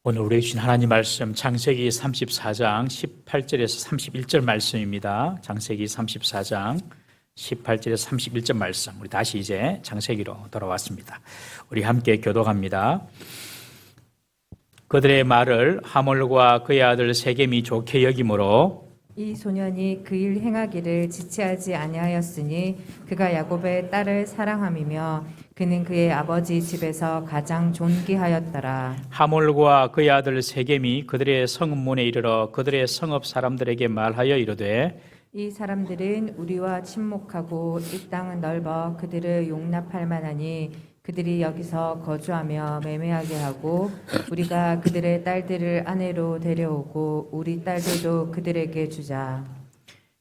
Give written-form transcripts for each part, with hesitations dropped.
오늘 우리에게 주신 하나님 말씀 창세기 34장 18절에서 31절 말씀입니다. 창세기 34장 18절에서 31절 말씀. 우리 다시 이제 창세기로 돌아왔습니다. 우리 함께 교독합니다. 그들의 말을 하몰과 그의 아들 세겜이 좋게 여김으로 이 소년이 그 일 행하기를 지체하지 아니하였으니 그가 야곱의 딸을 사랑함이며 그는 그의 아버지 집에서 가장 존귀하였더라. 하몰과 그의 아들 세겜이 그들의 성읍문에 이르러 그들의 성읍 사람들에게 말하여 이르되 이 사람들은 우리와 친목하고 이 땅은 넓어 그들을 용납할 만하니 그들이 여기서 거주하며 매매하게 하고 우리가 그들의 딸들을 아내로 데려오고 우리 딸들도 그들에게 주자.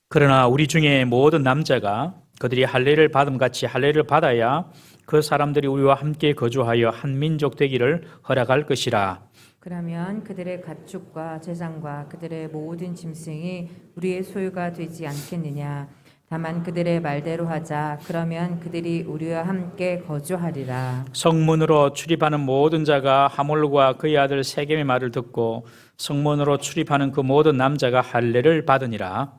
그러나 우리 중에 모든 남자가 그들이 할례를 받음같이 할례를 받아야 그 사람들이 우리와 함께 거주하여 한 민족 되기를 허락할 것이라. 그러면 그들의 가축과 재산과 그들의 모든 짐승이 우리의 소유가 되지 않겠느냐. 다만 그들의 말대로 하자. 그러면 그들이 우리와 함께 거주하리라. 성문으로 출입하는 모든 자가 하몰과 그의 아들 세겜의 말을 듣고 성문으로 출입하는 그 모든 남자가 할례를 받으니라.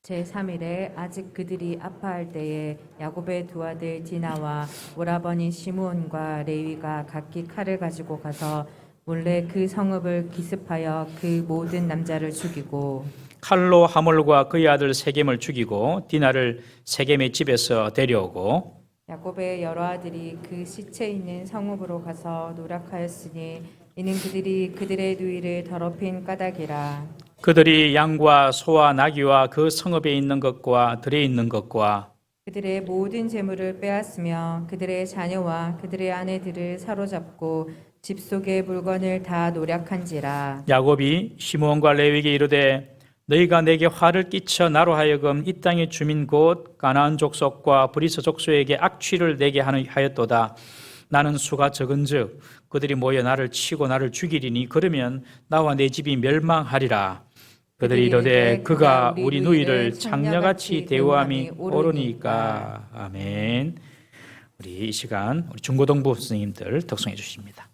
제3일에 아직 그들이 아파할 때에 야곱의 두 아들 디나와 오라버니 시므온과 레위가 각기 칼을 가지고 가서 몰래 그 성읍을 기습하여 그 모든 남자를 죽이고 칼로 하몰과 그의 아들 세겜을 죽이고 디나를 세겜의 집에서 데려오고 야곱의 여러 아들이 그 시체 있는 성읍으로 가서 노력하였으니 이는 그들이 그들의 누이를 더럽힌 까닭이라. 그들이 양과 소와 나귀와 그 성읍에 있는 것과 들에 있는 것과 그들의 모든 재물을 빼앗으며 그들의 자녀와 그들의 아내들을 사로잡고 집 속의 물건을 다 노략한지라. 야곱이 시므온과 레위에게 이르되 너희가 내게 화를 끼쳐 나로 하여금 이 땅의 주민 곧 가나안 족속과 브리스 족속에게 악취를 내게 하였도다. 나는 수가 적은즉 그들이 모여 나를 치고 나를 죽이리니 그러면 나와 내 집이 멸망하리라. 그들이 이르되 그가 우리 누이를 창녀같이 대우함이 옳으니까. 아멘. 우리 이 시간 우리 중고등부 선생님들 덕송해 주십니다.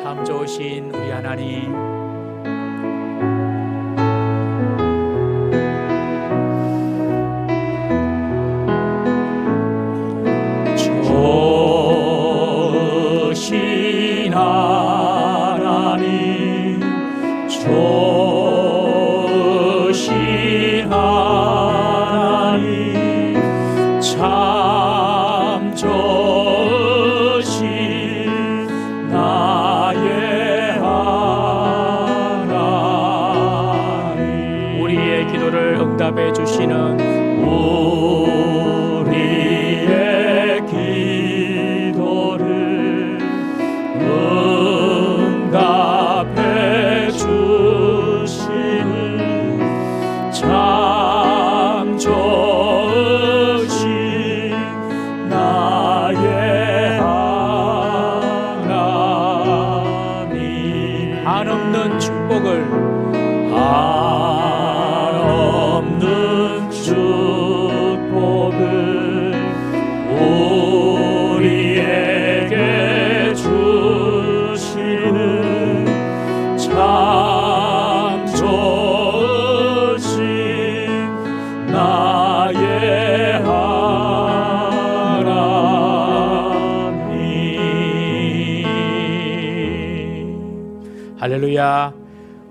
참 좋으신 우리 하나님, 좋으신 하나님, 좋으신 하나님, 참 좋으신 나의 하나님. 우리의 기도를 응답해 주시는 우리의 기도를 응답해 주시는 참 좋으신 나의 하나님. 한없는 축복을, 한없는 축복을 우리에게 주시는 참 좋으신 나의 하나님. 할렐루야.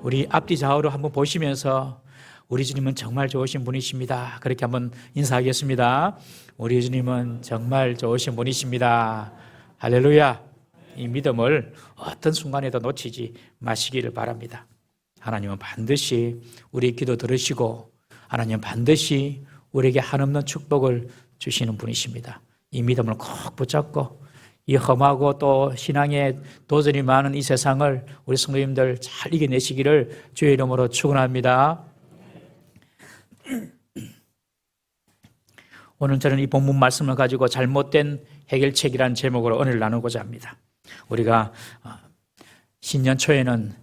우리 앞뒤 좌우로 한번 보시면서 우리 주님은 정말 좋으신 분이십니다. 그렇게 한번 인사하겠습니다. 우리 주님은 정말 좋으신 분이십니다. 할렐루야. 이 믿음을 어떤 순간에도 놓치지 마시기를 바랍니다. 하나님은 반드시 우리 기도 들으시고 하나님은 반드시 우리에게 한없는 축복을 주시는 분이십니다. 이 믿음을 꼭 붙잡고 이 험하고 또 신앙에 도전이 많은 이 세상을 우리 성도님들 잘 이겨내시기를 주의 이름으로 축원합니다. 오늘 저는 이 본문 말씀을 가지고 잘못된 해결책이라는 제목으로 은혜를 나누고자 합니다. 우리가 신년 초에는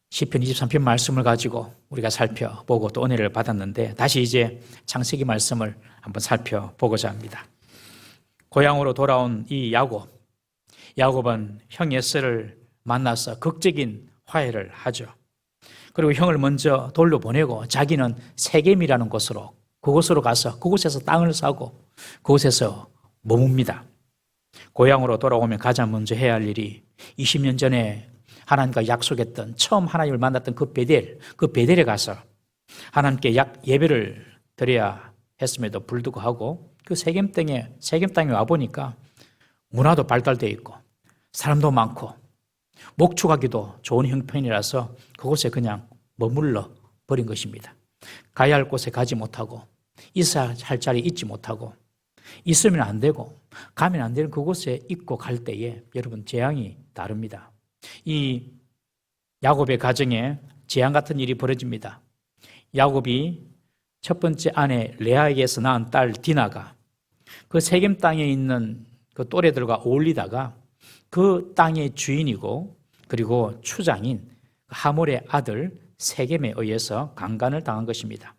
시편 23편 말씀을 가지고 우리가 살펴보고 또 은혜를 받았는데 다시 이제 창세기 말씀을 한번 살펴보고자 합니다. 고향으로 돌아온 이 야곱은 형 에서를 만나서 극적인 화해를 하죠. 그리고 형을 먼저 돌려보내고 자기는 세겜이라는 곳으로 그곳으로 가서 그곳에서 땅을 사고 그곳에서 머뭅니다. 고향으로 돌아오면 가장 먼저 해야 할 일이 20년 전에 하나님과 약속했던 처음 하나님을 만났던 그 베델에 가서 하나님께 예배를 드려야 했음에도 불구하고 그 세겜 땅에 와보니까 문화도 발달되어 있고 사람도 많고 목축하기도 좋은 형편이라서 그곳에 그냥 머물러 버린 것입니다. 가야 할 곳에 가지 못하고 있어야 할 자리에 있지 못하고 있으면 안 되고 가면 안 되는 그곳에 있고 갈 때에 여러분 재앙이 다릅니다. 이 야곱의 가정에 재앙 같은 일이 벌어집니다. 야곱이 첫 번째 아내 레아에게서 낳은 딸 디나가 그 세겜 땅에 있는 그 또래들과 어울리다가 그 땅의 주인이고 그리고 추장인 하몰의 아들 세겜에 의해서 강간을 당한 것입니다.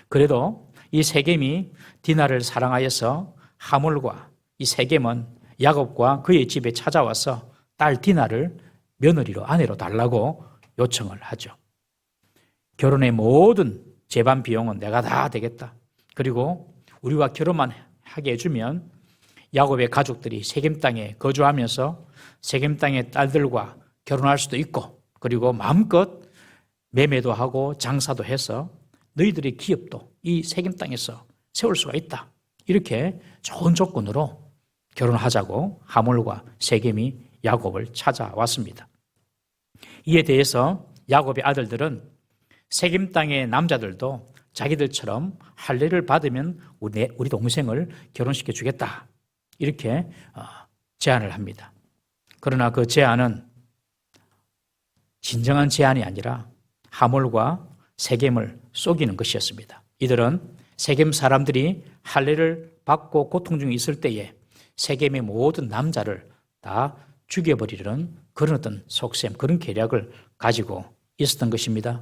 그래도 이 세겜이 디나를 사랑하여서 하몰과 이 세겜은 야곱과 그의 집에 찾아와서 딸 디나를 며느리로 아내로 달라고 요청을 하죠. 결혼의 모든 재반 비용은 내가 다 되겠다. 그리고 우리와 결혼만 하게 해주면 야곱의 가족들이 세겜 땅에 거주하면서 세겜 땅의 딸들과 결혼할 수도 있고 그리고 마음껏 매매도 하고 장사도 해서 너희들의 기업도 이 세겜 땅에서 세울 수가 있다. 이렇게 좋은 조건으로 결혼하자고 하몰과 세겜이 야곱을 찾아왔습니다. 이에 대해서 야곱의 아들들은 세겜 땅의 남자들도 자기들처럼 할례를 받으면 우리 동생을 결혼시켜 주겠다. 이렇게 제안을 합니다. 그러나 그 제안은 진정한 제안이 아니라 하몰과 세겜을 속이는 것이었습니다. 이들은 세겜 사람들이 할례를 받고 고통 중에 있을 때에 세겜의 모든 남자를 다 죽여버리려는 그런 어떤 속셈, 그런 계략을 가지고 있었던 것입니다.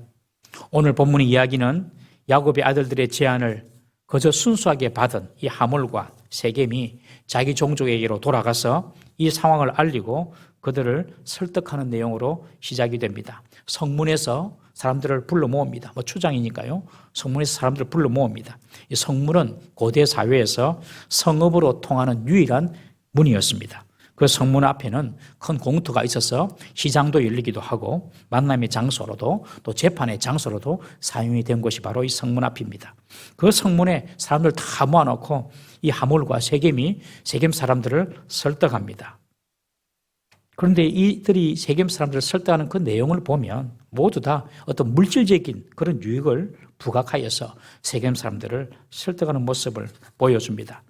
오늘 본문의 이야기는 야곱의 아들들의 제안을 그저 순수하게 받은 이 하몰과 세겜이 자기 종족에게로 돌아가서 이 상황을 알리고 그들을 설득하는 내용으로 시작이 됩니다. 성문에서 사람들을 불러 모읍니다. 추장이니까요. 성문에서 사람들을 불러 모읍니다. 이 성문은 고대 사회에서 성읍으로 통하는 유일한 문이었습니다. 그 성문 앞에는 큰 공터가 있어서 시장도 열리기도 하고 만남의 장소로도 또 재판의 장소로도 사용이 된 곳이 바로 이 성문 앞입니다. 그 성문에 사람들 다 모아놓고 이 하몰과 세겜이 세겜 사람들을 설득합니다. 그런데 이들이 세겜 사람들을 설득하는 그 내용을 보면 모두 다 어떤 물질적인 그런 유익을 부각하여서 세겜 사람들을 설득하는 모습을 보여줍니다.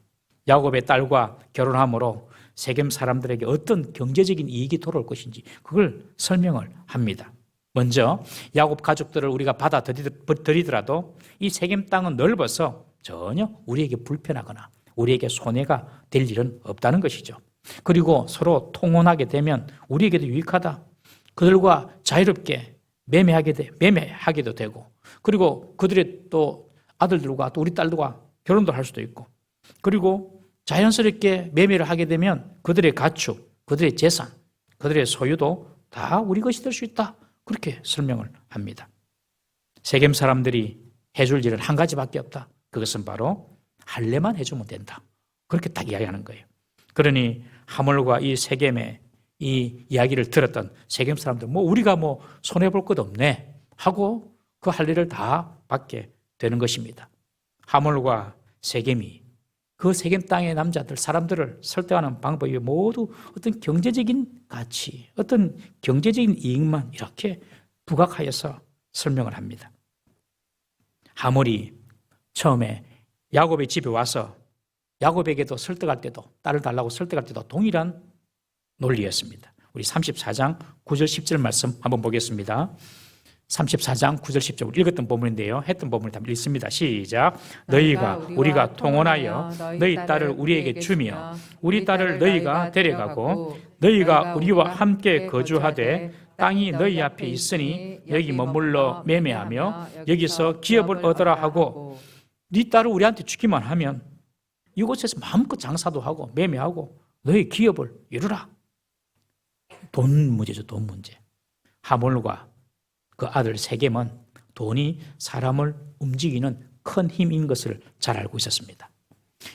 야곱의 딸과 결혼함으로 세겜 사람들에게 어떤 경제적인 이익이 돌아올 것인지 그걸 설명을 합니다. 먼저 야곱 가족들을 우리가 받아들이더라도 이 세겜 땅은 넓어서 전혀 우리에게 불편하거나 우리에게 손해가 될 일은 없다는 것이죠. 그리고 서로 통혼하게 되면 우리에게도 유익하다. 그들과 자유롭게 매매하게도 되고 그리고 그들의 또 아들들과 또 우리 딸들과 결혼도 할 수도 있고 그리고 자연스럽게 매매를 하게 되면 그들의 가축, 그들의 재산, 그들의 소유도 다 우리 것이 될 수 있다. 그렇게 설명을 합니다. 세겜 사람들이 해줄 일은 한 가지밖에 없다. 그것은 바로 할례만 해주면 된다. 그렇게 딱 이야기하는 거예요. 그러니 하몰과 이 세겜의 이 이야기를 들었던 세겜 사람들 우리가 손해볼 것 없네 하고 그 할례를 다 받게 되는 것입니다. 하몰과 세겜이 그 세겜 땅의 남자들, 사람들을 설득하는 방법이 모두 어떤 경제적인 가치, 어떤 경제적인 이익만 이렇게 부각하여서 설명을 합니다. 하몰이 처음에 야곱의 집에 와서 야곱에게도 설득할 때도 딸을 달라고 설득할 때도 동일한 논리였습니다. 우리 34장 9절 10절 말씀 한번 보겠습니다. 34장 9절 10절 읽었던 본문인데요. 했던 본문을 다 읽습니다. 시작. 너희가 우리가 통혼하여 너희 딸을 우리에게 주며 우리 딸을 너희가 데려가고 너희가 우리와 함께 거주하되 땅이 너희 앞에 있으니 여기 머물러 매매하며 여기서 기업을 얻으라 하고 네 딸을 우리한테 주기만 하면 이곳에서 마음껏 장사도 하고 매매하고 너희 기업을 이루라. 돈 문제죠. 돈 문제. 하몰과 그 아들 세겜은 돈이 사람을 움직이는 큰 힘인 것을 잘 알고 있었습니다.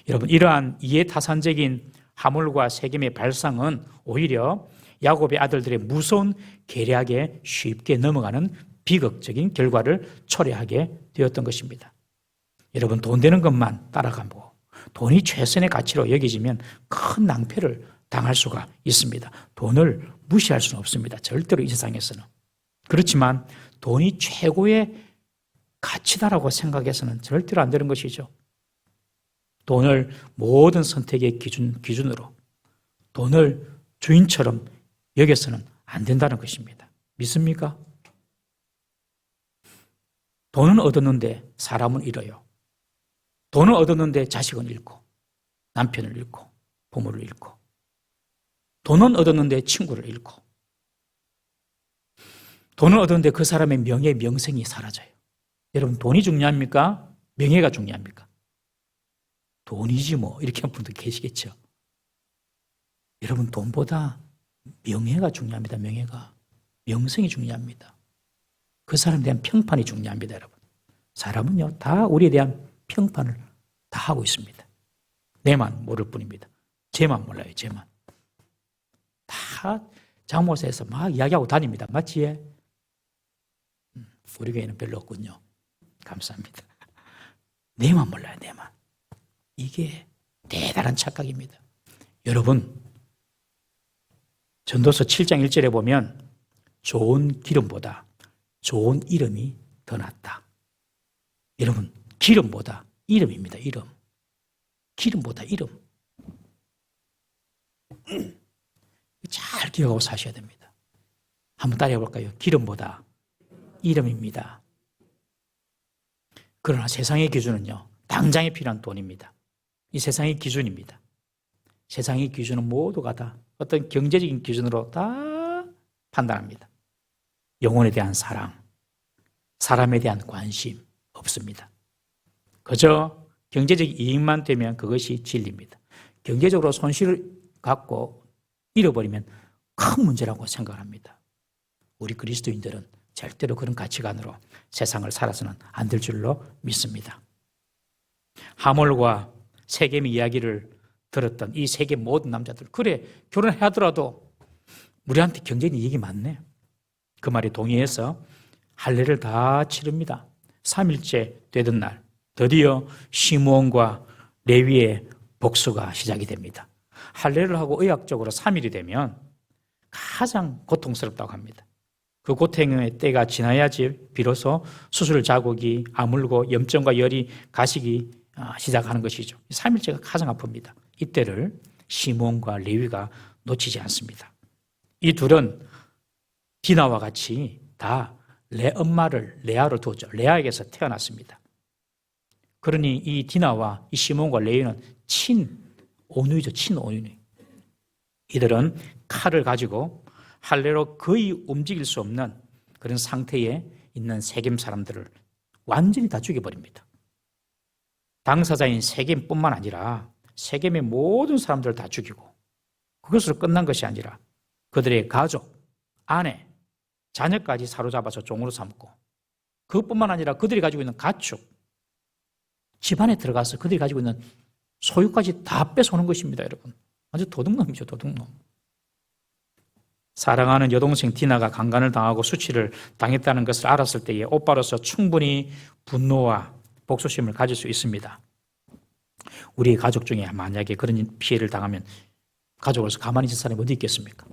여러분, 이러한 이해타산적인 하몰과 세겜의 발상은 오히려 야곱의 아들들의 무서운 계략에 쉽게 넘어가는 비극적인 결과를 초래하게 되었던 것입니다. 여러분, 돈 되는 것만 따라가고 돈이 최선의 가치로 여겨지면 큰 낭패를 당할 수가 있습니다. 돈을 무시할 수는 없습니다. 절대로 이 세상에서는. 그렇지만 돈이 최고의 가치다라고 생각해서는 절대로 안 되는 것이죠. 돈을 모든 선택의 기준으로 돈을 주인처럼 여겨서는 안 된다는 것입니다. 믿습니까? 돈은 얻었는데 사람은 잃어요. 돈은 얻었는데 자식은 잃고 남편을 잃고 부모를 잃고 돈은 얻었는데 친구를 잃고 돈을 얻었는데 그 사람의 명예, 명성이 사라져요. 여러분, 돈이 중요합니까? 명예가 중요합니까? 돈이지 이렇게 하는 분도 계시겠죠. 여러분, 돈보다 명예가 중요합니다. 명예가. 명성이 중요합니다. 그 사람에 대한 평판이 중요합니다. 여러분, 사람은요 다 우리에 대한 평판을 다 하고 있습니다. 내만 모를 뿐입니다. 쟤만 몰라요. 쟤만. 다 장모사에서 막 이야기하고 다닙니다. 맞지? 우리 교회는 별로 없군요. 감사합니다. 내만 몰라요. 내만. 이게 대단한 착각입니다. 여러분, 전도서 7장 1절에 보면 좋은 기름보다 좋은 이름이 더 낫다. 여러분, 기름보다 이름입니다. 이름. 기름보다 이름. 잘 기억하고 사셔야 됩니다. 한번 따라해 볼까요? 기름보다 이름입니다. 그러나 세상의 기준은요, 당장에 필요한 돈입니다. 이 세상의 기준입니다. 세상의 기준은 모두가 다 어떤 경제적인 기준으로 다 판단합니다. 영혼에 대한 사랑, 사람에 대한 관심 없습니다. 그저 경제적 이익만 되면 그것이 진리입니다. 경제적으로 손실을 갖고 잃어버리면 큰 문제라고 생각합니다. 우리 그리스도인들은 절대로 그런 가치관으로 세상을 살아서는 안 될 줄로 믿습니다. 하몰과 세겜의 이야기를 들었던 이 세계 모든 남자들, 그래 결혼하더라도 우리한테 경제는 이익이 많네, 그 말에 동의해서 할례를 다 치릅니다. 3일째 되던 날 드디어 시므온과 레위의 복수가 시작이 됩니다. 할례를 하고 의학적으로 3일이 되면 가장 고통스럽다고 합니다. 그 고통의 때가 지나야지 비로소 수술 자국이 아물고 염증과 열이 가시기 시작하는 것이죠. 3일째가 가장 아픕니다. 이때를 시므온과 레위가 놓치지 않습니다. 이 둘은 디나와 같이 다 엄마를 레아로 두었죠. 레아에게서 태어났습니다. 그러니 이 디나와 이 시몬과 레위는 친오누이죠. 친오누이. 이들은 칼을 가지고 할례로 거의 움직일 수 없는 그런 상태에 있는 세겜 사람들을 완전히 다 죽여버립니다. 당사자인 세겜뿐만 아니라 세겜의 모든 사람들을 다 죽이고, 그것으로 끝난 것이 아니라 그들의 가족, 아내, 자녀까지 사로잡아서 종으로 삼고, 그것뿐만 아니라 그들이 가지고 있는 가축, 집안에 들어가서 그들이 가지고 있는 소유까지 다 뺏어오는 것입니다. 여러분, 아주 도둑놈이죠. 도둑놈. 사랑하는 여동생 디나가 강간을 당하고 수치를 당했다는 것을 알았을 때에 오빠로서 충분히 분노와 복수심을 가질 수 있습니다. 우리 가족 중에 만약에 그런 피해를 당하면 가족으로서 가만히 있을 사람이 어디 있겠습니까?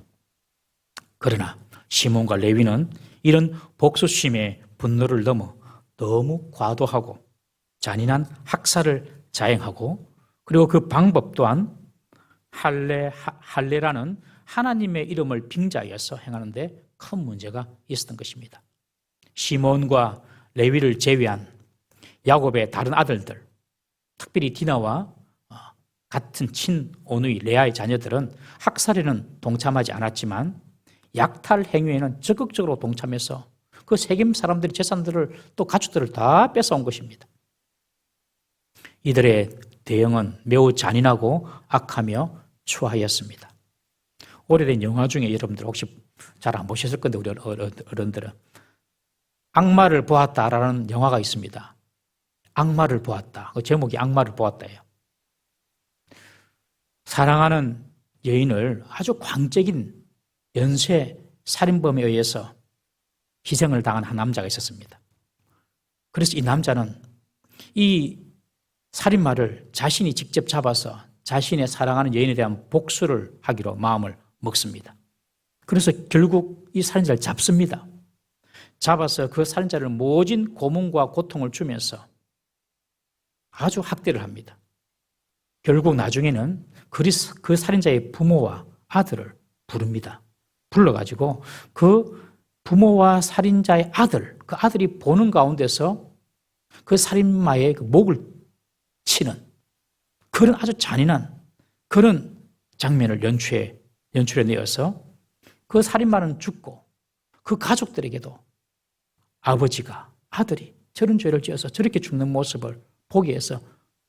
그러나 시몬과 레위는 이런 복수심의 분노를 넘어 너무 과도하고 잔인한 학살을 자행하고, 그리고 그 방법 또한 할례라는 하나님의 이름을 빙자해서 행하는데 큰 문제가 있었던 것입니다. 시몬과 레위를 제외한 야곱의 다른 아들들, 특별히 디나와 같은 친오누이 레아의 자녀들은 학살에는 동참하지 않았지만 약탈 행위에는 적극적으로 동참해서 그 세겜 사람들의 재산들을 또 가축들을 다 뺏어온 것입니다. 이들의 대응은 매우 잔인하고 악하며 추하였습니다. 오래된 영화 중에 여러분들 혹시 잘 안 보셨을 건데, 우리 어른들은 악마를 보았다라는 영화가 있습니다. 악마를 보았다. 그 제목이 악마를 보았다예요. 사랑하는 여인을 아주 광적인 연쇄 살인범에 의해서 희생을 당한 한 남자가 있었습니다. 그래서 이 남자는 이 살인마를 자신이 직접 잡아서 자신의 사랑하는 여인에 대한 복수를 하기로 마음을 먹습니다. 그래서 결국 이 살인자를 잡습니다. 잡아서 그 살인자를 모진 고문과 고통을 주면서 아주 학대를 합니다. 결국 나중에는 그 살인자의 부모와 아들을 부릅니다. 불러가지고 그 부모와 살인자의 아들, 그 아들이 보는 가운데서 그 살인마의 그 목을 치는 그런 아주 잔인한 그런 장면을 연출해내어서 그 살인마는 죽고 그 가족들에게도 아버지가, 아들이 저런 죄를 지어서 저렇게 죽는 모습을 보게 해서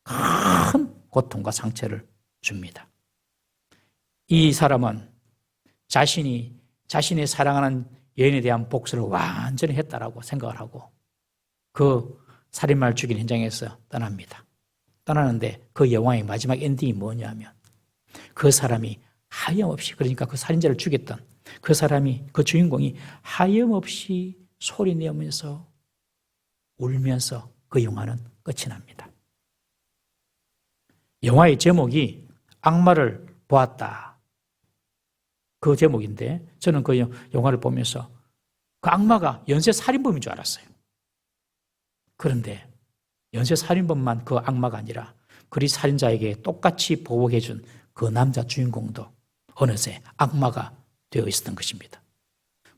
큰 고통과 상처를 줍니다. 이 사람은 자신의 사랑하는 여인에 대한 복수를 완전히 했다라고 생각을 하고 그 살인마를 죽인 현장에서 떠납니다. 떠나는데 그 영화의 마지막 엔딩이 뭐냐면 그 사람이 하염없이, 그러니까 그 살인자를 죽였던 그 사람이, 그 주인공이 하염없이 소리내면서 울면서 그 영화는 끝이 납니다. 영화의 제목이 악마를 보았다, 그 제목인데 저는 그 영화를 보면서 그 악마가 연쇄살인범인 줄 알았어요. 그런데 연쇄살인범만 그 악마가 아니라 그리 살인자에게 똑같이 보복해준 그 남자 주인공도 어느새 악마가 되어 있었던 것입니다.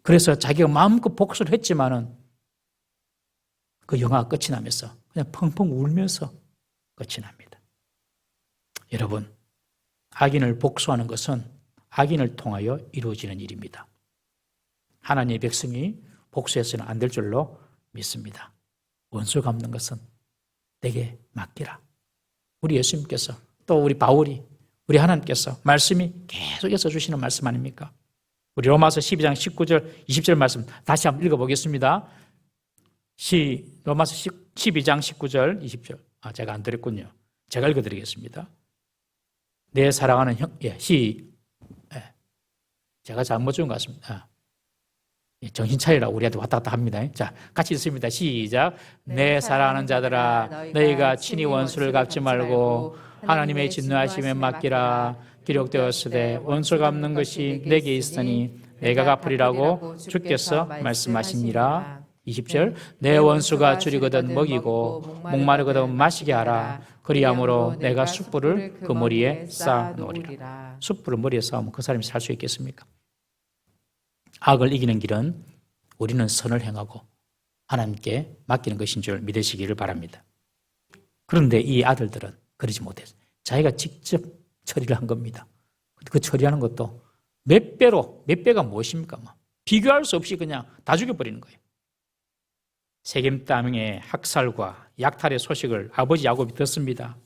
그래서 자기가 마음껏 복수를 했지만은 그 영화가 끝이 나면서 그냥 펑펑 울면서 끝이 납니다. 여러분, 악인을 복수하는 것은 악인을 통하여 이루어지는 일입니다. 하나님의 백성이 복수해서는 안 될 줄로 믿습니다. 원수 갚는 것은 내게 맡기라. 우리 예수님께서, 또 우리 바울이, 우리 하나님께서 말씀이 계속해서 주시는 말씀 아닙니까? 우리 로마서 12장 19절 20절 말씀 다시 한번 읽어보겠습니다. 로마서 12장 19절 20절. 제가 안 드렸군요. 제가 읽어드리겠습니다. 내 사랑하는 형, 제가 잘못 준 것 같습니다. 정신 차리라 우리한테 왔다 갔다 합니다. 자, 같이 읽습니다. 시작. 내 사랑하는 자들아, 너희가 친히 원수를 갚지 말고 하나님의 진노하심에 맡기라. 기록되었으되 원수 갚는 것이 내게 있으니 내가 갚으리라고 주께서 말씀하시니라. 20절. 내 원수가 줄이거든 먹이고 목마르거든 마시게 하라. 그리함으로 내가 숯불을 그 머리에 쌓아 놓으리라. 숯불을 머리에 쌓으면 그 사람이 살 수 있겠습니까? 악을 이기는 길은 우리는 선을 행하고 하나님께 맡기는 것인 줄 믿으시기를 바랍니다. 그런데 이 아들들은 그러지 못했어요. 자기가 직접 처리를 한 겁니다. 그 처리하는 것도 몇 배가 무엇입니까? 비교할 수 없이 그냥 다 죽여버리는 거예요. 세겜 땅의 학살과 약탈의 소식을 아버지 야곱이 듣습니다.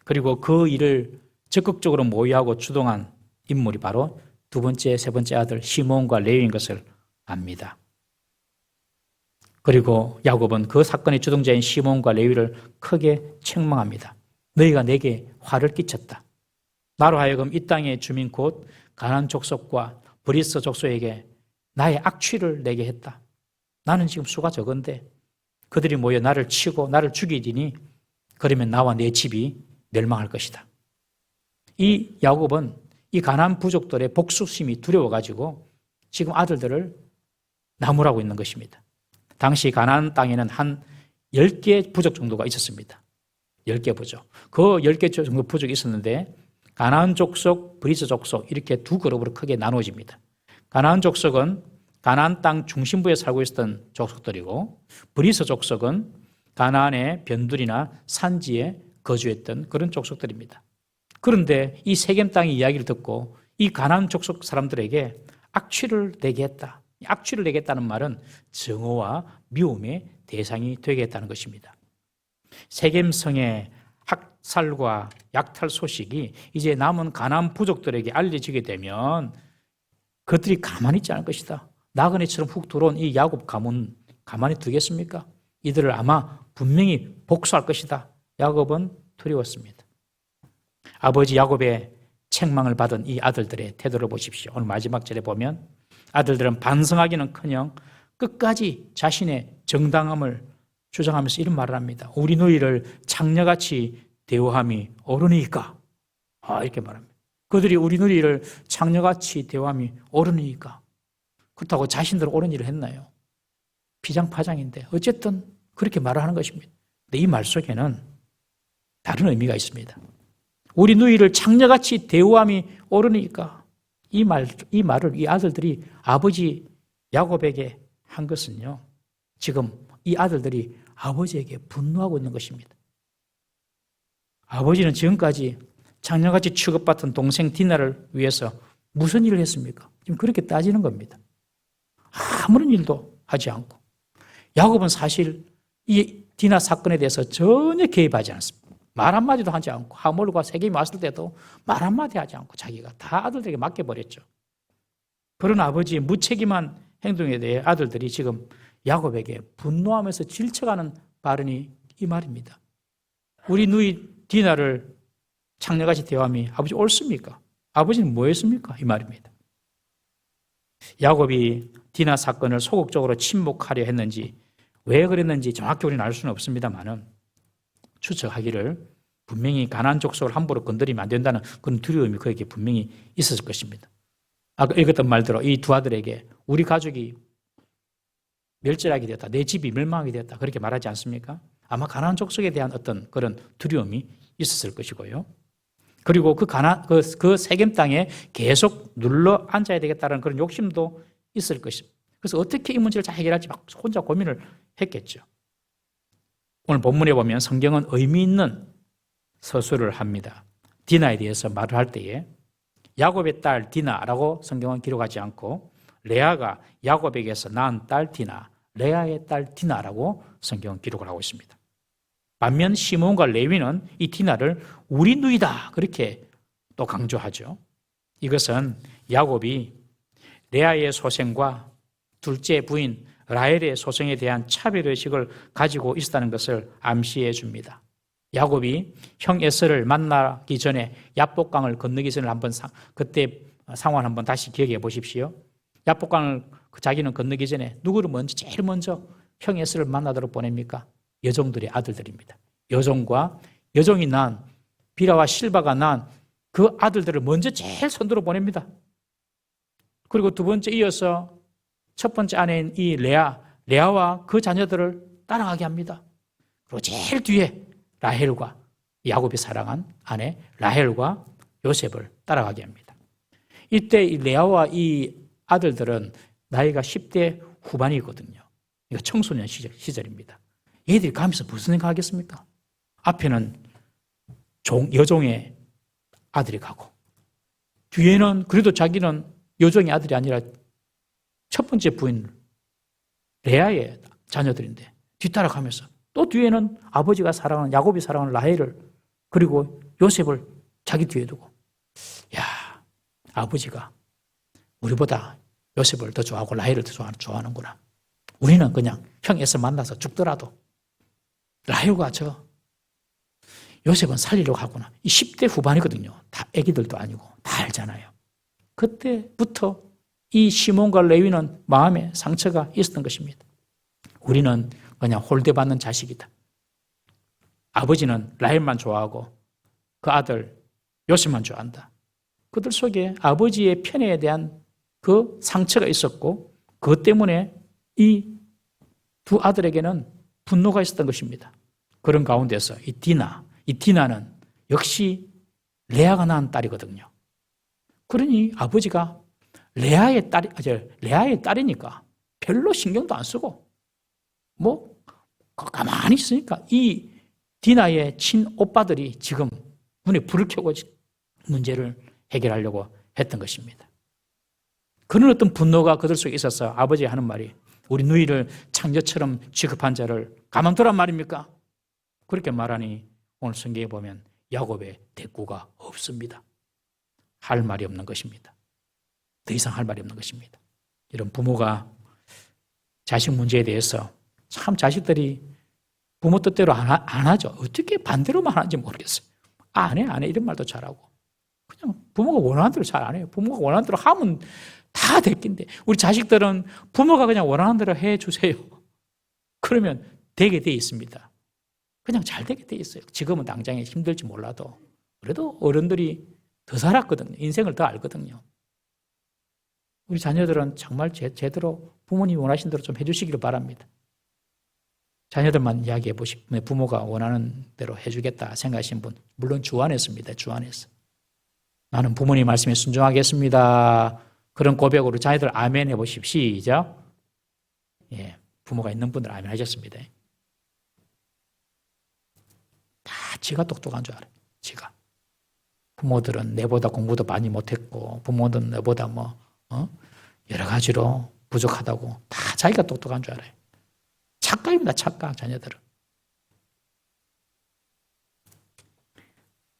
그리고 그 일을 적극적으로 모의하고 주동한 인물이 바로 두 번째, 세 번째 아들 시몬과 레위인 것을 압니다. 그리고 야곱은 그 사건의 주동자인 시몬과 레위를 크게 책망합니다. 너희가 내게 화를 끼쳤다. 나로 하여금 이 땅의 주민 곧 가나안 족속과 브리스 족속에게 나의 악취를 내게 했다. 나는 지금 수가 적은데 그들이 모여 나를 치고 나를 죽이리니 그러면 나와 내 집이 멸망할 것이다. 이 야곱은 이 가나안 부족들의 복수심이 두려워가지고 지금 아들들을 나무라고 있는 것입니다. 당시 가나안 땅에는 한 10개 부족 정도가 있었습니다. 10개 부족. 그 10개 정도 부족이 있었는데 가나안 족속, 브리스 족속 이렇게 두 그룹으로 크게 나누어집니다. 가나안 족속은 가나안 땅 중심부에 살고 있었던 족속들이고 브리스 족속은 가나안의 변두리나 산지에 거주했던 그런 족속들입니다. 그런데 이 세겜 땅의 이야기를 듣고 이 가나안 족속 사람들에게 악취를 내게 했다. 악취를 내겠다는 말은 증오와 미움의 대상이 되겠다는 것입니다. 세겜성의 학살과 약탈 소식이 이제 남은 가나안 부족들에게 알려지게 되면 그들이 가만히 있지 않을 것이다. 나그네처럼 훅 들어온 이 야곱 가문 가만히 두겠습니까? 이들을 아마 분명히 복수할 것이다. 야곱은 두려웠습니다. 아버지 야곱의 책망을 받은 이 아들들의 태도를 보십시오. 오늘 마지막 절에 보면 아들들은 반성하기는커녕 끝까지 자신의 정당함을 주장하면서 이런 말을 합니다. 우리 너희를 창녀같이 대우함이 옳으니까. 이렇게 말합니다. 그들이 우리 너희를 창녀같이 대우함이 옳으니까. 그렇다고 자신들은 옳은 일을 했나요? 피장파장인데 어쨌든 그렇게 말을 하는 것입니다. 근데 이 말 속에는 다른 의미가 있습니다. 우리 너희를 창녀같이 대우함이 옳으니까. 이 말을 이 아들들이 아버지 야곱에게 한 것은요, 지금 이 아들들이 아버지에게 분노하고 있는 것입니다. 아버지는 지금까지 창녀같이 취급받던 동생 디나를 위해서 무슨 일을 했습니까? 지금 그렇게 따지는 겁니다. 아무런 일도 하지 않고. 야곱은 사실 이 디나 사건에 대해서 전혀 개입하지 않았습니다. 말 한마디도 하지 않고 하몰과 세겜이 왔을 때도 말 한마디 하지 않고 자기가 다 아들들에게 맡겨버렸죠. 그런 아버지의 무책임한 행동에 대해 아들들이 지금 야곱에게 분노하면서 질책하는 발언이 이 말입니다. 우리 누이 디나를 창녀같이 대함이 아버지 옳습니까? 아버지는 뭐 했습니까? 이 말입니다. 야곱이 디나 사건을 소극적으로 침묵하려 했는지 왜 그랬는지 정확히 우리는 알 수는 없습니다만은 추측하기를 분명히 가나안 족속을 함부로 건드리면 안 된다는 그런 두려움이 그에게 분명히 있었을 것입니다. 아까 읽었던 말대로 이 두 아들에게 우리 가족이 멸절하게 되었다. 내 집이 멸망하게 되었다. 그렇게 말하지 않습니까? 아마 가나안 족속에 대한 어떤 그런 두려움이 있었을 것이고요. 그리고 그 세겜 땅에 계속 눌러 앉아야 되겠다는 그런 욕심도 있을 것입니다. 그래서 어떻게 이 문제를 잘 해결할지 막 혼자 고민을 했겠죠. 오늘 본문에 보면 성경은 의미 있는 서술을 합니다. 디나에 대해서 말을 할 때에 야곱의 딸 디나라고 성경은 기록하지 않고 레아가 야곱에게서 낳은 딸 디나, 레아의 딸 디나라고 성경은 기록을 하고 있습니다. 반면 시몬과 레위는 이 디나를 우리 누이다 그렇게 또 강조하죠. 이것은 야곱이 레아의 소생과 둘째 부인 라헬의 소생에 대한 차별의식을 가지고 있었다는 것을 암시해 줍니다. 야곱이 형 에서를 만나기 전에 야복강을 건너기 전에 그때 상황을 한번 다시 기억해 보십시오. 야복강을 자기는 건너기 전에 누구를 제일 먼저 형 에서를 만나도록 보냅니까? 여종들의 아들들입니다. 여종이 난 비라와 실바가 난 그 아들들을 먼저 제일 선두로 보냅니다. 그리고 두 번째 이어서 첫 번째 아내인 이 레아와 그 자녀들을 따라가게 합니다. 그리고 제일 뒤에 라헬과 야곱이 사랑한 아내 라헬과 요셉을 따라가게 합니다. 이때 이 레아와 이 아들들은 나이가 10대 후반이거든요. 이거 청소년 시절입니다. 얘들이 가면서 무슨 생각하겠습니까? 앞에는 여종의 아들이 가고 뒤에는 그래도 자기는 여종의 아들이 아니라 첫 번째 부인 레아의 자녀들인데 뒤따라가면서 또 뒤에는 아버지가 사랑하는 야곱이 사랑하는 라헬을 그리고 요셉을 자기 뒤에 두고 야, 아버지가 우리보다 요셉을 더 좋아하고 라헬을 더 좋아하는구나. 우리는 그냥 형 에서 만나서 죽더라도 라헬과 요셉은 살리려고 하구나. 이 10대 후반이거든요. 다 애기들도 아니고 다 알잖아요. 그때부터 이 시몬과 레위는 마음에 상처가 있었던 것입니다. 우리는 그냥 홀대받는 자식이다. 아버지는 라헬만 좋아하고 그 아들 요셉만 좋아한다. 그들 속에 아버지의 편애에 대한 그 상처가 있었고 그것 때문에 이 두 아들에게는 분노가 있었던 것입니다. 그런 가운데서 이 디나는 역시 레아가 낳은 딸이거든요. 그러니 아버지가 레아의 딸이니까 별로 신경도 안 쓰고 가만히 있으니까 이 디나의 친오빠들이 지금 눈에 불을 켜고 문제를 해결하려고 했던 것입니다. 그런 어떤 분노가 그들 속에 있어서 아버지가 하는 말이 우리 누이를 창녀처럼 취급한 자를 가만두란 말입니까? 그렇게 말하니 오늘 성경에 보면 야곱의 대꾸가 없습니다. 할 말이 없는 것입니다. 더 이상 할 말이 없는 것입니다. 이런 부모가 자식 문제에 대해서 참 자식들이 부모 뜻대로 안 하죠. 어떻게 반대로만 하는지 모르겠어요. 안 해 이런 말도 잘하고 그냥 부모가 원하는 대로 잘 안 해요. 부모가 원하는 대로 하면 다 될 낀데 우리 자식들은 부모가 그냥 원하는 대로 해주세요. 그러면 되게 돼 있습니다. 그냥 잘 되게 돼 있어요. 지금은 당장에 힘들지 몰라도 그래도 어른들이 더 살았거든요. 인생을 더 알거든요. 우리 자녀들은 정말 제대로 부모님이 원하신 대로 좀 해주시기를 바랍니다. 자녀들만 이야기해 보시면 부모가 원하는 대로 해주겠다 생각하시는 분 물론 주 안에서입니다. 주 안에서. 나는 부모님 말씀에 순종하겠습니다. 그런 고백으로 자녀들 아멘 해보십시오. 시작. 예, 부모가 있는 분들 아멘 하셨습니다. 다 지가 똑똑한 줄 알아요. 지가. 부모들은 내보다 공부도 많이 못했고 부모들은 내보다 여러 가지로 부족하다고 다 자기가 똑똑한 줄 알아요. 착각입니다. 착각 자녀들은.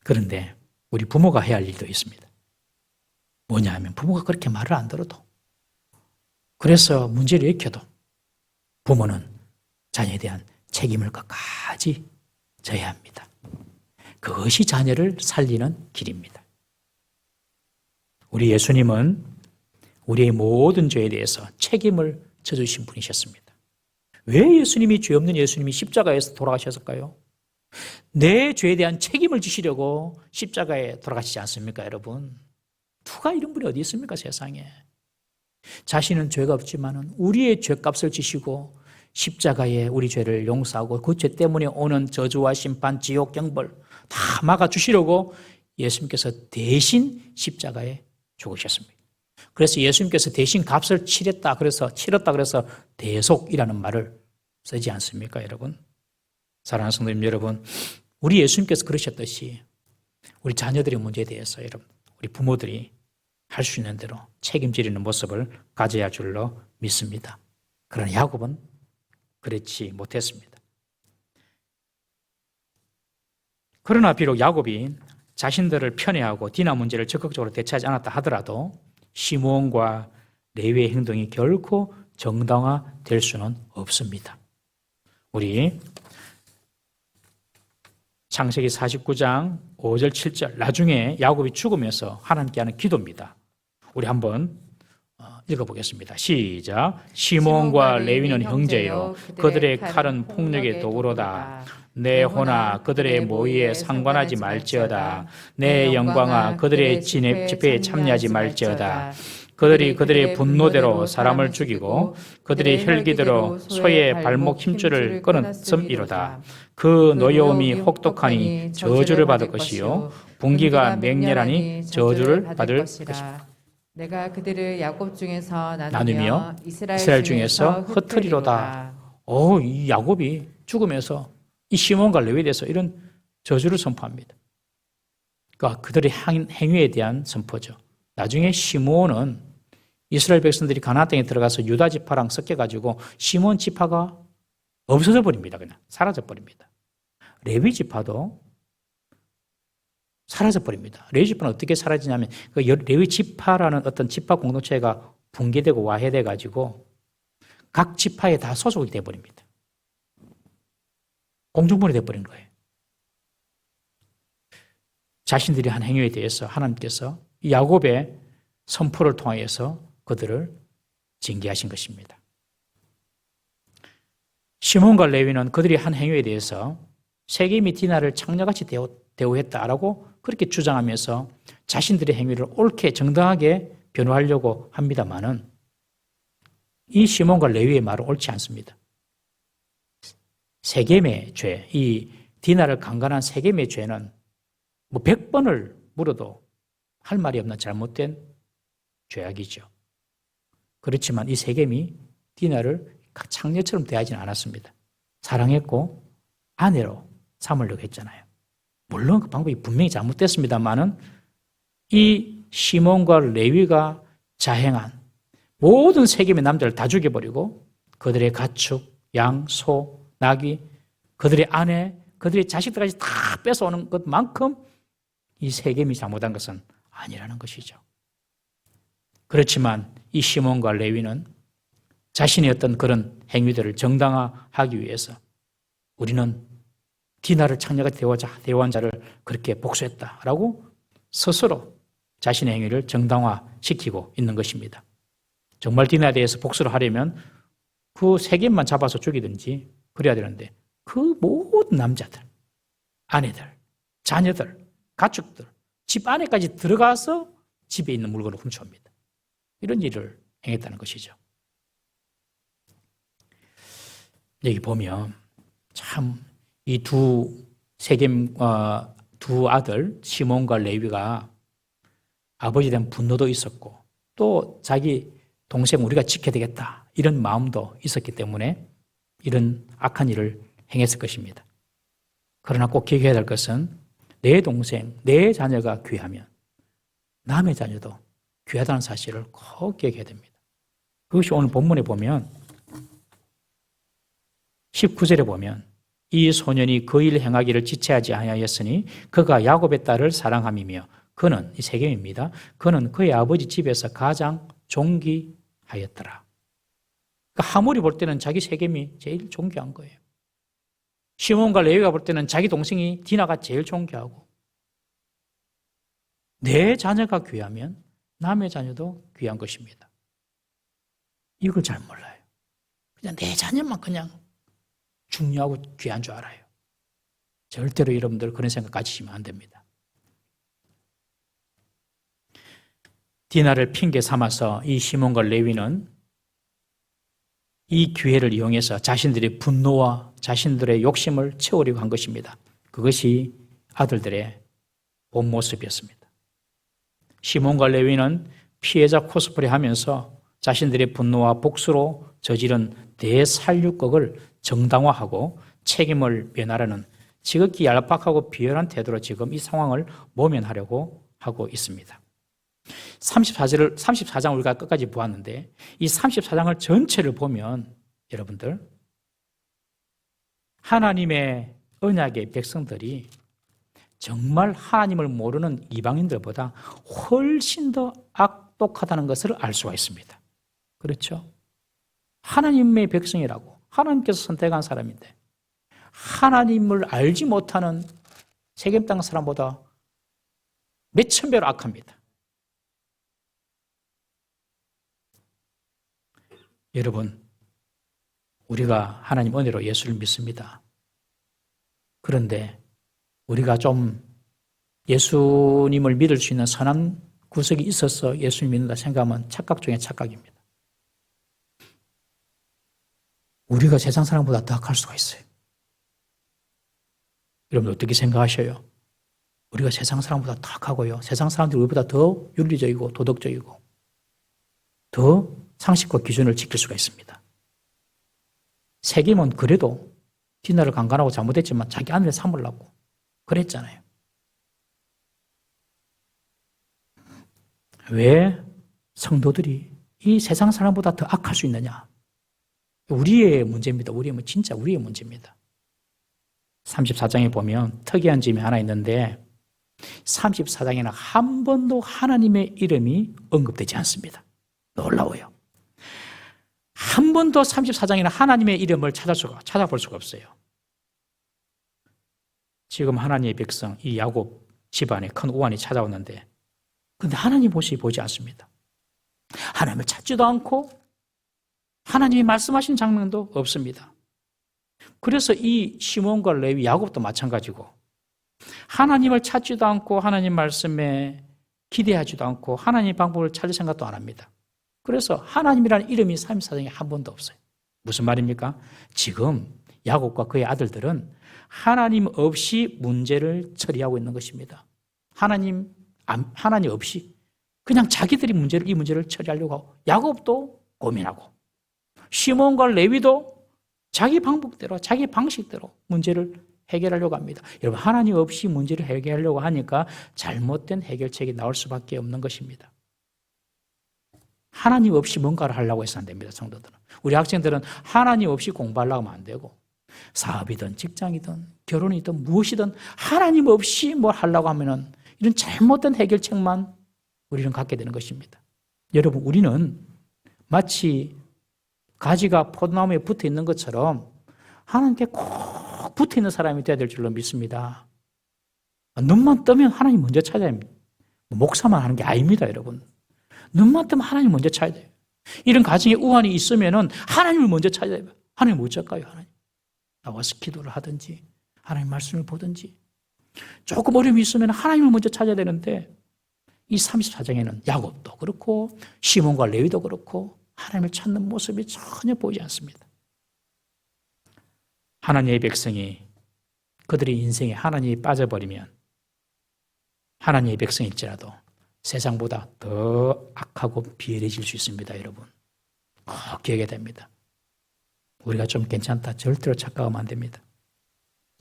그런데 우리 부모가 해야 할 일도 있습니다. 뭐냐 하면 부모가 그렇게 말을 안 들어도 그래서 문제를 일으켜도 부모는 자녀에 대한 책임을 끝까지 져야 합니다. 그것이 자녀를 살리는 길입니다. 우리 예수님은 우리의 모든 죄에 대해서 책임을 져주신 분이셨습니다. 왜 예수님이 죄 없는 예수님이 십자가에서 돌아가셨을까요? 내 죄에 대한 책임을 지시려고 십자가에 돌아가시지 않습니까, 여러분? 누가 이런 분이 어디 있습니까, 세상에? 자신은 죄가 없지만 우리의 죄값을 지시고 십자가에 우리 죄를 용서하고 그 죄 때문에 오는 저주와 심판, 지옥, 경벌 다 막아주시려고 예수님께서 대신 십자가에 죽으셨습니다. 그래서 예수님께서 대신 값을 치렀다 그래서 대속이라는 말을 쓰지 않습니까, 여러분? 사랑하는 성도님 여러분, 우리 예수님께서 그러셨듯이 우리 자녀들의 문제에 대해서 여러분, 우리 부모들이 할 수 있는 대로 책임지려는 모습을 가져야 할 줄로 믿습니다. 그러나 야곱은 그렇지 못했습니다. 그러나 비록 야곱이 자신들을 편애하고 디나 문제를 적극적으로 대처하지 않았다 하더라도 시므온과 레위의 행동이 결코 정당화될 수는 없습니다. 우리 창세기 49장 5절 7절 나중에 야곱이 죽으면서 하나님께 하는 기도입니다. 우리 한번 읽어보겠습니다. 시작. 시몬과 레위는 형제요 그들의 칼은 폭력의 도구로다. 내 호나 그들의 모의에 상관하지 말지어다. 내 영광아 그들의 집회에 참여하지 말지어다. 그들이 그들의 분노대로 사람을 죽이고 그들의 혈기대로 소의 발목 힘줄을 끊었음이로다. 그 노여움이 혹독하니 저주를 받을 것이요 분기가 맹렬하니 저주를 받을 것이다. 내가 그들을 야곱 중에서 나누며 이스라엘 중에서 흩으리로다. 이 야곱이 죽으면서 이 시몬과 레위에 대해서 이런 저주를 선포합니다. 그러니까 그들의 행위에 대한 선포죠. 나중에 시몬은 이스라엘 백성들이 가나안 땅에 들어가서 유다 지파랑 섞여가지고 시몬 지파가 없어져 버립니다. 그냥 사라져 버립니다. 레위 지파도 사라져 버립니다. 레위 지파는 어떻게 사라지냐면 그 레위 지파라는 어떤 지파 공동체가 붕괴되고 와해돼 가지고 각 지파에 다 소속이 돼 버립니다. 공중분해 돼 버린 거예요. 자신들이 한 행위에 대해서 하나님께서 야곱의 선포를 통하여서 그들을 징계하신 것입니다. 시몬과 레위는 그들이 한 행위에 대해서 세겜이 디나를 창녀같이 대우했다라고 그렇게 주장하면서 자신들의 행위를 옳게 정당하게 변호하려고 합니다마는 이 시몬과 레위의 말은 옳지 않습니다. 세겜의 죄, 이 디나를 강간한 세겜의 죄는 100번을 물어도 할 말이 없는 잘못된 죄악이죠. 그렇지만 이 세겜이 디나를 창녀처럼 대하지는 않았습니다. 사랑했고 아내로 삼으려고 했잖아요. 물론 그 방법이 분명히 잘못됐습니다만은 이 시몬과 레위가 자행한 모든 세겜의 남자를 다 죽여버리고 그들의 가축, 양, 소, 나귀, 그들의 아내, 그들의 자식들까지 다 뺏어오는 것만큼 이 세겜이 잘못한 것은 아니라는 것이죠. 그렇지만 이 시몬과 레위는 자신의 어떤 그런 행위들을 정당화하기 위해서 우리는 디나를 창녀가 대우한 자를 그렇게 복수했다라고 스스로 자신의 행위를 정당화시키고 있는 것입니다. 정말 디나에 대해서 복수를 하려면 그 세겜만 잡아서 죽이든지 그래야 되는데 그 모든 남자들, 아내들, 자녀들, 가축들, 집 안에까지 들어가서 집에 있는 물건을 훔쳐옵니다. 이런 일을 행했다는 것이죠. 여기 보면 참 이 세겜 두 아들 시몬과 레위가 아버지에 대한 분노도 있었고 또 자기 동생 우리가 지켜야 되겠다 이런 마음도 있었기 때문에 이런 악한 일을 행했을 것입니다. 그러나 꼭 기억해야 될 것은 내 동생, 내 자녀가 귀하면 남의 자녀도 귀하다는 사실을 꼭 기억해야 됩니다. 그것이 오늘 본문에 보면 19절에 보면 이 소년이 그 일 행하기를 지체하지 아니하였으니 그가 야곱의 딸을 사랑함이며 그는 이 세겜입니다. 그는 그의 아버지 집에서 가장 존귀하였더라. 그러니까 하물이 볼 때는 자기 세겜이 제일 존귀한 거예요. 시몬과 레위가 볼 때는 자기 동생이 디나가 제일 존귀하고 내 자녀가 귀하면 남의 자녀도 귀한 것입니다. 이걸 잘 몰라요. 그냥 내 자녀만 그냥 중요하고 귀한 줄 알아요. 절대로 여러분들 그런 생각 가지시면 안 됩니다. 디나를 핑계 삼아서 이 시몬과 레위는 이 기회를 이용해서 자신들의 분노와 자신들의 욕심을 채우려고 한 것입니다. 그것이 아들들의 본 모습이었습니다. 시몬과 레위는 피해자 코스프레 하면서 자신들의 분노와 복수로 저지른 대살육극을 정당화하고 책임을 면하려는 지극히 얄팍하고 비열한 태도로 지금 이 상황을 모면하려고 하고 있습니다. 34장 우리가 끝까지 보았는데 이 34장을 전체를 보면 여러분들 하나님의 언약의 백성들이 정말 하나님을 모르는 이방인들보다 훨씬 더 악독하다는 것을 알 수가 있습니다. 그렇죠? 하나님의 백성이라고. 하나님께서 선택한 사람인데 하나님을 알지 못하는 세겜 땅 사람보다 몇천 배로 악합니다. 여러분, 우리가 하나님 은혜로 예수를 믿습니다. 그런데 우리가 좀 예수님을 믿을 수 있는 선한 구석이 있어서 예수를 믿는다 생각하면 착각 중에 착각입니다. 우리가 세상 사람보다 더 악할 수가 있어요. 여러분 어떻게 생각하셔요? 우리가 세상 사람보다 더 악하고요. 세상 사람들이 우리보다 더 윤리적이고 도덕적이고 더 상식과 기준을 지킬 수가 있습니다. 세겜은 그래도 디나를 강간하고 잘못했지만 자기 아내를 삼으려고 그랬잖아요. 왜 성도들이 이 세상 사람보다 더 악할 수 있느냐? 우리의 문제입니다. 진짜 우리의 문제입니다. 34장에 보면 특이한 점이 하나 있는데 34장에는 한 번도 하나님의 이름이 언급되지 않습니다. 놀라워요. 한 번도 34장에는 하나님의 이름을 찾아볼 수가 없어요. 지금 하나님의 백성, 이 야곱 집안에 큰 우환이 찾아왔는데 그런데 하나님 모습이 보지 않습니다. 하나님을 찾지도 않고 하나님이 말씀하신 장면도 없습니다. 그래서 이 시몬과 레위, 야곱도 마찬가지고 하나님을 찾지도 않고 하나님 말씀에 기대하지도 않고 하나님의 방법을 찾을 생각도 안 합니다. 그래서 하나님이라는 이름이 34장에 한 번도 없어요. 무슨 말입니까? 지금 야곱과 그의 아들들은 하나님 없이 문제를 처리하고 있는 것입니다. 하나님 없이 그냥 자기들이 이 문제를 처리하려고 하고 야곱도 고민하고 시몬과 레위도 자기 방법대로 자기 방식대로 문제를 해결하려고 합니다. 여러분 하나님 없이 문제를 해결하려고 하니까 잘못된 해결책이 나올 수밖에 없는 것입니다. 하나님 없이 뭔가를 하려고 해서 안 됩니다. 성도들은. 우리 학생들은 하나님 없이 공부하려고 하면 안 되고 사업이든 직장이든 결혼이든 무엇이든 하나님 없이 뭘 하려고 하면은 이런 잘못된 해결책만 우리는 갖게 되는 것입니다. 여러분 우리는 마치 가지가 포도나무에 붙어 있는 것처럼 하나님께 꼭 붙어 있는 사람이 되어야 될 줄로 믿습니다. 눈만 뜨면 하나님 먼저 찾아야 합니다. 목사만 하는 게 아닙니다, 여러분. 눈만 뜨면 하나님 먼저 찾아야 돼요. 이런 가정에 우환이 있으면은 하나님을 먼저 찾아야 돼요. 하나님 못 찾아요, 하나님. 나와서 기도를 하든지 하나님 말씀을 보든지 조금 어려움이 있으면 하나님을 먼저 찾아야 되는데 이 34장에는 야곱도 그렇고 시몬과 레위도 그렇고 하나님을 찾는 모습이 전혀 보이지 않습니다. 하나님의 백성이 그들의 인생에 하나님이 빠져버리면 하나님의 백성일지라도 세상보다 더 악하고 비열해질 수 있습니다. 여러분 꼭 기억해야 됩니다. 우리가 좀 괜찮다 절대로 착각하면 안 됩니다.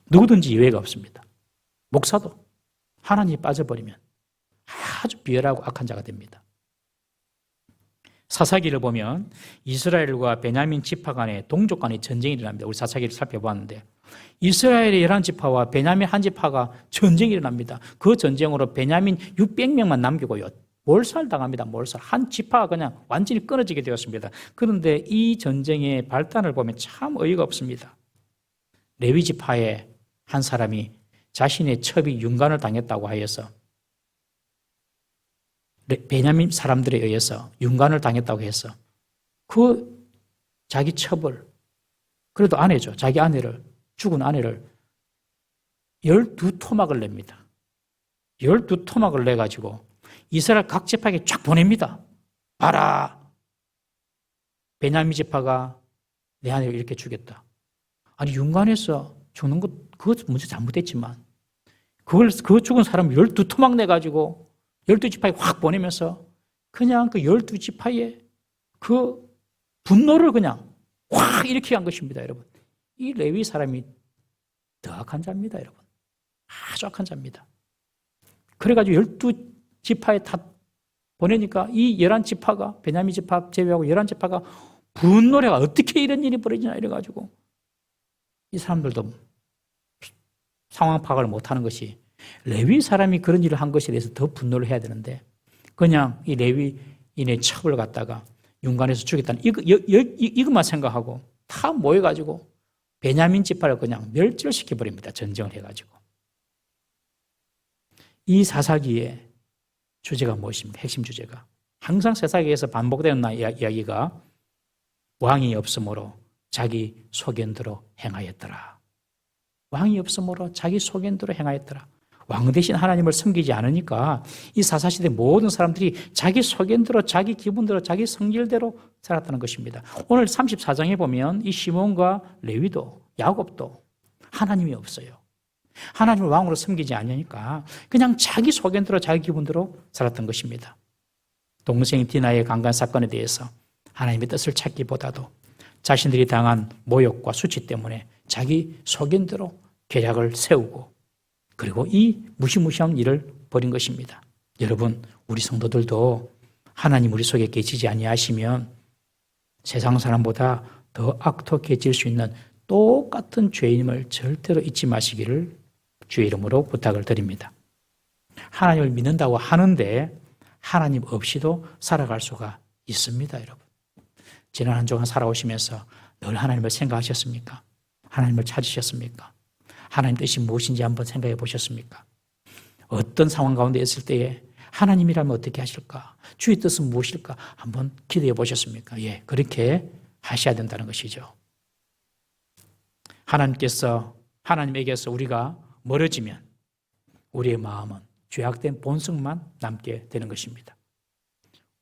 누구든지 예외가 없습니다. 목사도 하나님이 빠져버리면 아주 비열하고 악한 자가 됩니다. 사사기를 보면 이스라엘과 베냐민 지파 간의 동족 간의 전쟁이 일어납니다. 우리 사사기를 살펴보았는데 이스라엘의 11지파와 베냐민 한 지파가 전쟁이 일어납니다. 그 전쟁으로 베냐민 600명만 남기고요. 몰살당합니다. 몰살. 한 지파가 그냥 완전히 끊어지게 되었습니다. 그런데 이 전쟁의 발단을 보면 참 어이가 없습니다. 레위 지파의 한 사람이 자신의 첩이 윤관을 당했다고 하여서 베냐민 사람들에 의해서 윤관을 당했다고 해서 그 자기 첩을 그래도 아내죠. 자기 아내를 죽은 아내를 12토막을 냅니다. 12토막을 내가지고 이스라엘 각 지파에게 쫙 보냅니다. 봐라. 베냐민 지파가 내 아내를 이렇게 죽였다. 아니 윤관에서 죽는 것 그것 문제 잘못했지만 그 죽은 사람을 12토막 내가지고 12지파에 확 보내면서 그냥 그 12지파의 그 분노를 그냥 확 일으키게 한 것입니다, 여러분. 이 레위 사람이 더 악한 자입니다, 여러분. 아주 악한 자입니다. 그래가지고 12지파에 다 보내니까 이 11지파가, 베냐민 지파 제외하고 11지파가 분노를 해가 어떻게 이런 일이 벌어지냐 이래가지고 이 사람들도 상황 파악을 못하는 것이 레위 사람이 그런 일을 한 것에 대해서 더 분노를 해야 되는데 그냥 이 레위인의 첩을 갖다가 윤관에서 죽였다는 이것만 생각하고 다 모여가지고 베냐민 지파를 그냥 멸절시켜버립니다. 전쟁을 해가지고. 이 사사기의 주제가 무엇입니까? 핵심 주제가. 항상 사사기에서 반복되는 이야기가 왕이 없으므로 자기 소견대로 행하였더라. 왕이 없으므로 자기 소견대로 행하였더라. 왕 대신 하나님을 섬기지 않으니까 이 사사시대 모든 사람들이 자기 소견대로, 자기 기분대로, 자기 성질대로 살았다는 것입니다. 오늘 34장에 보면 이 시몬과 레위도, 야곱도 하나님이 없어요. 하나님을 왕으로 섬기지 않으니까 그냥 자기 소견대로, 자기 기분대로 살았던 것입니다. 동생 디나의 강간 사건에 대해서 하나님의 뜻을 찾기보다도 자신들이 당한 모욕과 수치 때문에 자기 소견대로 계략을 세우고 그리고 이 무시무시한 일을 벌인 것입니다. 여러분, 우리 성도들도 하나님 우리 속에 계시지 아니하시면 세상 사람보다 더 악독해질 수 있는 똑같은 죄인임을 절대로 잊지 마시기를 주의 이름으로 부탁을 드립니다. 하나님을 믿는다고 하는데 하나님 없이도 살아갈 수가 있습니다, 여러분. 지난 한 주간 살아오시면서 늘 하나님을 생각하셨습니까? 하나님을 찾으셨습니까? 하나님 뜻이 무엇인지 한번 생각해 보셨습니까? 어떤 상황 가운데 있을 때에 하나님이라면 어떻게 하실까? 주의 뜻은 무엇일까? 한번 기도해 보셨습니까? 예, 그렇게 하셔야 된다는 것이죠. 하나님에게서 우리가 멀어지면 우리의 마음은 죄악된 본성만 남게 되는 것입니다.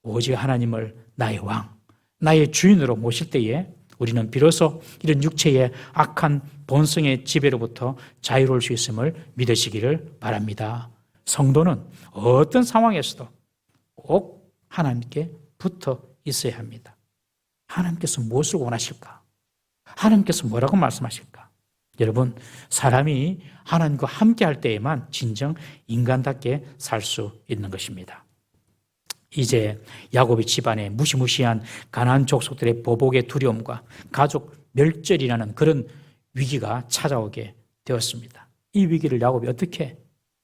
오직 하나님을 나의 왕, 나의 주인으로 모실 때에 우리는 비로소 이런 육체의 악한 본성의 지배로부터 자유로울 수 있음을 믿으시기를 바랍니다. 성도는 어떤 상황에서도 꼭 하나님께 붙어 있어야 합니다. 하나님께서 무엇을 원하실까? 하나님께서 뭐라고 말씀하실까? 여러분, 사람이 하나님과 함께 할 때에만 진정 인간답게 살 수 있는 것입니다. 이제 야곱의 집안에 무시무시한 가나안 족속들의 보복의 두려움과 가족 멸절이라는 그런 위기가 찾아오게 되었습니다. 이 위기를 야곱이 어떻게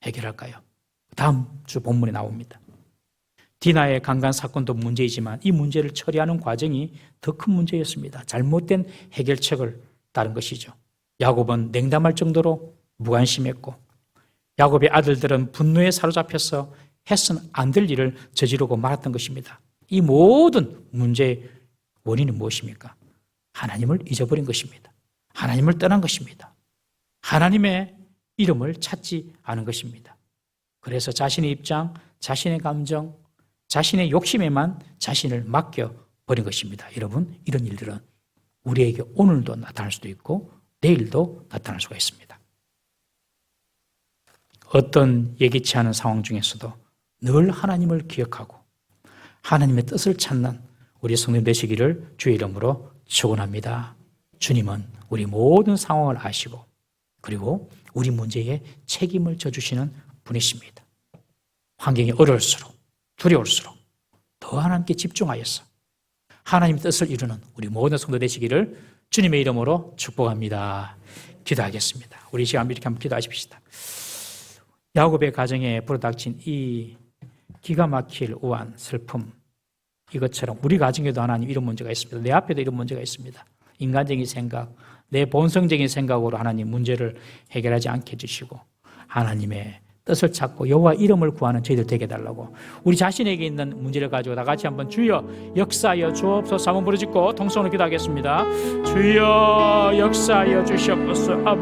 해결할까요? 다음 주 본문에 나옵니다. 디나의 강간 사건도 문제이지만 이 문제를 처리하는 과정이 더 큰 문제였습니다. 잘못된 해결책을 따른 것이죠. 야곱은 냉담할 정도로 무관심했고 야곱의 아들들은 분노에 사로잡혀서 해서는 안 될 일을 저지르고 말았던 것입니다. 이 모든 문제의 원인은 무엇입니까? 하나님을 잊어버린 것입니다. 하나님을 떠난 것입니다. 하나님의 이름을 찾지 않은 것입니다. 그래서 자신의 입장, 자신의 감정, 자신의 욕심에만 자신을 맡겨버린 것입니다. 여러분, 이런 일들은 우리에게 오늘도 나타날 수도 있고 내일도 나타날 수가 있습니다. 어떤 예기치 않은 상황 중에서도 늘 하나님을 기억하고 하나님의 뜻을 찾는 우리 성도님 되시기를 주의 이름으로 축원합니다. 주님은 우리 모든 상황을 아시고 그리고 우리 문제에 책임을 져주시는 분이십니다. 환경이 어려울수록 두려울수록 더 하나님께 집중하여서 하나님의 뜻을 이루는 우리 모든 성도 되시기를 주님의 이름으로 축복합니다. 기도하겠습니다. 우리 시간 이렇게 한번 기도하십시다. 야곱의 가정에 불어닥친 이 기가 막힐 우한, 슬픔, 이것처럼 우리 가정에도 하나님 이런 문제가 있습니다. 내 앞에도 이런 문제가 있습니다. 인간적인 생각, 내 본성적인 생각으로 하나님 문제를 해결하지 않게 해주시고 하나님의 뜻을 찾고 여호와 이름을 구하는 저희들 되게 해달라고 우리 자신에게 있는 문제를 가지고 다 같이 한번 주여 역사하여 주옵소서 한번 부르짖고 통성으로 기도하겠습니다. 주여 역사하여 주시옵소서.